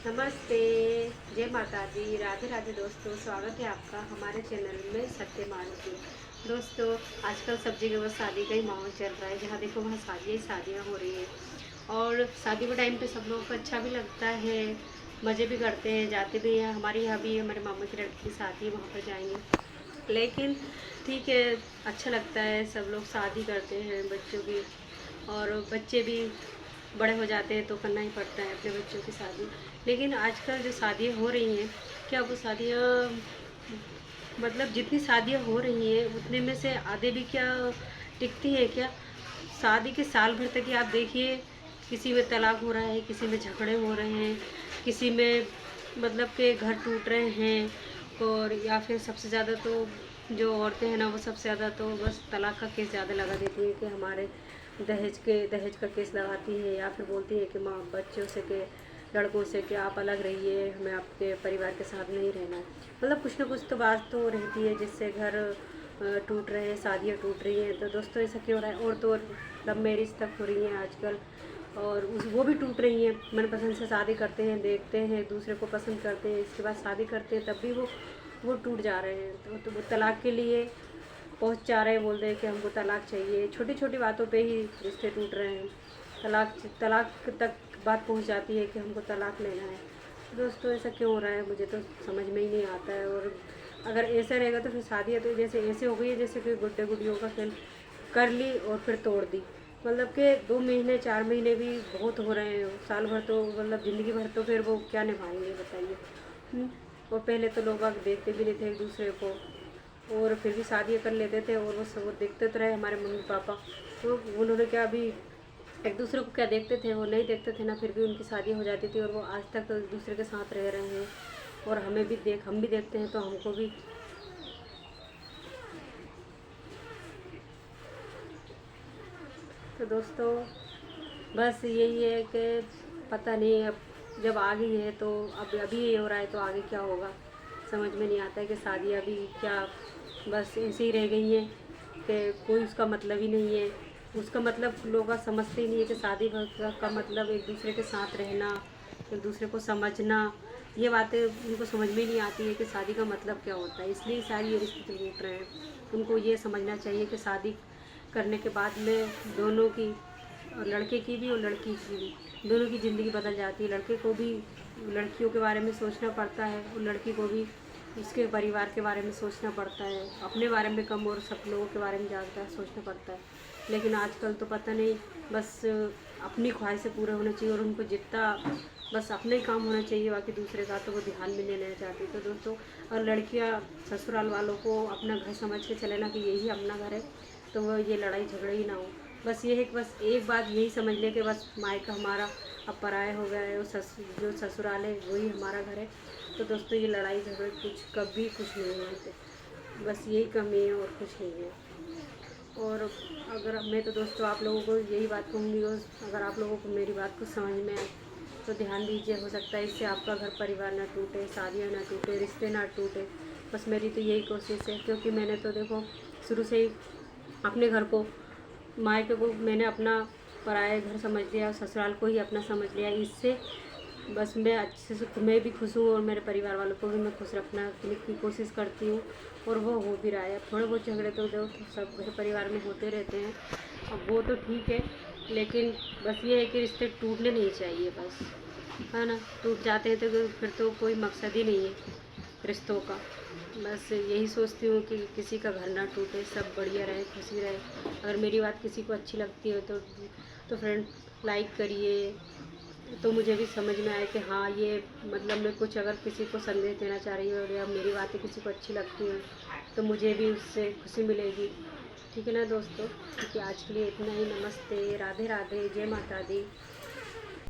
नमस्ते, जय माता दी, राधे राधे दोस्तों। स्वागत है आपका हमारे चैनल में सत्य मानती। दोस्तों, आजकल सब जगह बस शादी का ही माहौल चल रहा है। जहाँ देखो वहाँ शादियाँ हो रही है। और शादी के टाइम पे सब लोगों को अच्छा भी लगता है, मज़े भी करते हैं, जाते भी हैं। हमारे यहाँ भी हमारे मामा की लड़की की शादी है, वहाँ पर जाएंगे। लेकिन ठीक है, अच्छा लगता है, सब लोग शादी करते हैं बच्चों की। और बच्चे भी बड़े हो जाते हैं तो करना ही पड़ता है अपने बच्चों की शादी। लेकिन आजकल जो शादियाँ हो रही हैं, क्या वो शादियाँ मतलब जितनी शादियाँ हो रही हैं उतने में से आधे भी क्या टिकती है क्या? शादी के साल भर तक ही आप देखिए, किसी में तलाक हो रहा है, किसी में झगड़े हो रहे हैं, किसी में मतलब के घर टूट रहे हैं। और या फिर सबसे ज़्यादा तो जो औरतें हैं ना, वो सबसे ज़्यादा तो बस तलाक का केस ज़्यादा लगा देती है कि हमारे दहेज का केस लगाती है। या फिर बोलती है कि माँ बच्चों से के लड़कों से कि आप अलग रहिए, हमें आपके परिवार के साथ नहीं रहना है। मतलब कुछ ना कुछ तो बात तो रहती है जिससे घर टूट रहे हैं, शादियाँ टूट रही हैं। तो दोस्तों, ऐसा क्यों हो रहा है? और तो और लव मैरिज तक हो रही हैं आजकल, और वो भी टूट रही हैं। मनपसंद से शादी करते हैं, देखते हैं, दूसरे को पसंद करते हैं, इसके बाद शादी करते हैं, तब भी वो टूट जा रहे हैं। तो वो तलाक के लिए पहुंच जा रहे हैं, बोल रहे हैं कि हमको तलाक चाहिए। छोटी छोटी बातों पे ही रिश्ते टूट रहे हैं। तलाक तलाक तक बात पहुंच जाती है कि हमको तलाक लेना है। दोस्तों, ऐसा क्यों हो रहा है? मुझे तो समझ में ही नहीं आता है। और अगर ऐसा रहेगा तो फिर शादियाँ तो जैसे ऐसे हो गई है जैसे कि गुड्डे गुडियों का खेल कर ली और फिर तोड़ दी। मतलब कि 2 महीने 4 महीने भी बहुत हो रहे हैं, साल भर तो मतलब ज़िंदगी भर तो फिर वो क्या निभाएंगे बताइए। और पहले तो लोग बाग देखते भी नहीं थे एक दूसरे को, और फिर भी शादियाँ कर लेते थे। और वो सब वो देखते तो रहे हमारे मम्मी पापा, तो उन्होंने क्या अभी एक दूसरे को क्या देखते थे? वो नहीं देखते थे ना, फिर भी उनकी शादी हो जाती थी और वो आज तक एक दूसरे के साथ रह रहे हैं। और हम भी देखते हैं तो हमको भी। तो दोस्तों, बस यही है कि पता नहीं, अब जब आ गई है तो अब अभी ये हो रहा है तो आगे क्या होगा समझ में नहीं आता है। कि शादी अभी क्या बस ऐसे ही रह गई हैं कि कोई उसका मतलब ही नहीं है। उसका मतलब लोग समझते ही नहीं है कि शादी का मतलब एक दूसरे के साथ रहना, एक दूसरे को समझना। ये बातें उनको समझ में नहीं आती है कि शादी का मतलब क्या होता है। इसलिए सारी ये रिश्ते टूट रहे हैं। उनको ये समझना चाहिए कि शादी करने के बाद में दोनों की, और लड़के की भी और लड़की की भी, दोनों की ज़िंदगी बदल जाती है। लड़के को भी लड़कियों के बारे में सोचना पड़ता है और लड़की को भी उसके परिवार के बारे में सोचना पड़ता है। अपने बारे में कम और सब लोगों के बारे में ज़्यादा सोचना पड़ता है। लेकिन आजकल तो पता नहीं, बस अपनी ख्वाहिशें पूरे होने चाहिए और उनको जितना बस अपना ही काम होना चाहिए, बाकी दूसरे का तो वो ध्यान भी नहीं लेना चाहती। तो दोस्तों, और लड़कियां ससुराल वालों को अपना घर समझ के चले ना कि यही अपना घर है, तो वो ये लड़ाई झगड़े ही ना हो। बस ये है कि बस एक बात यही समझ ले कि बस मायका हमारा अब पराया हो गया है, और जो ससुराल है वही हमारा घर है। तो दोस्तों, ये लड़ाई झगड़े कुछ कभी कुछ नहीं होते, बस यही कमी है और कुछ नहीं है। और अगर मैं तो दोस्तों आप लोगों को यही बात कहूँगी, और अगर आप लोगों को मेरी बात को समझ में आए तो ध्यान दीजिए। हो सकता है इससे आपका घर परिवार ना टूटे, शादियाँ ना टूटे, रिश्ते ना टूटे। बस मेरी तो यही कोशिश है, क्योंकि मैंने तो देखो शुरू से ही अपने घर को, मायके को मैंने अपना पराया घर समझ लिया, ससुराल को ही अपना समझ लिया। इससे बस मैं अच्छे से, मैं भी खुश हूँ और मेरे परिवार वालों को भी मैं खुश रखना की कोशिश करती हूँ, और वो हो भी रहा है। अब थोड़े बहुत झगड़े तो जो सब घर परिवार में होते रहते हैं, अब वो तो ठीक है। लेकिन बस ये है कि रिश्ते टूटने नहीं चाहिए बस, है ना। टूट जाते हैं तो फिर तो कोई मकसद ही नहीं है रिश्तों का। बस यही सोचती हूँ कि किसी का घर ना टूटे, सब बढ़िया रहे, खुशी रहे। अगर मेरी बात किसी को अच्छी लगती है तो फ्रेंड लाइक करिए, तो मुझे भी समझ में आए कि हाँ, ये मतलब मैं कुछ अगर किसी को संदेश देना चाह रही हूँ या मेरी बातें किसी को अच्छी लगती हैं तो मुझे भी उससे खुशी मिलेगी। ठीक है ना दोस्तों? क्योंकि आज के लिए इतना ही। नमस्ते, राधे राधे, जय माता दी।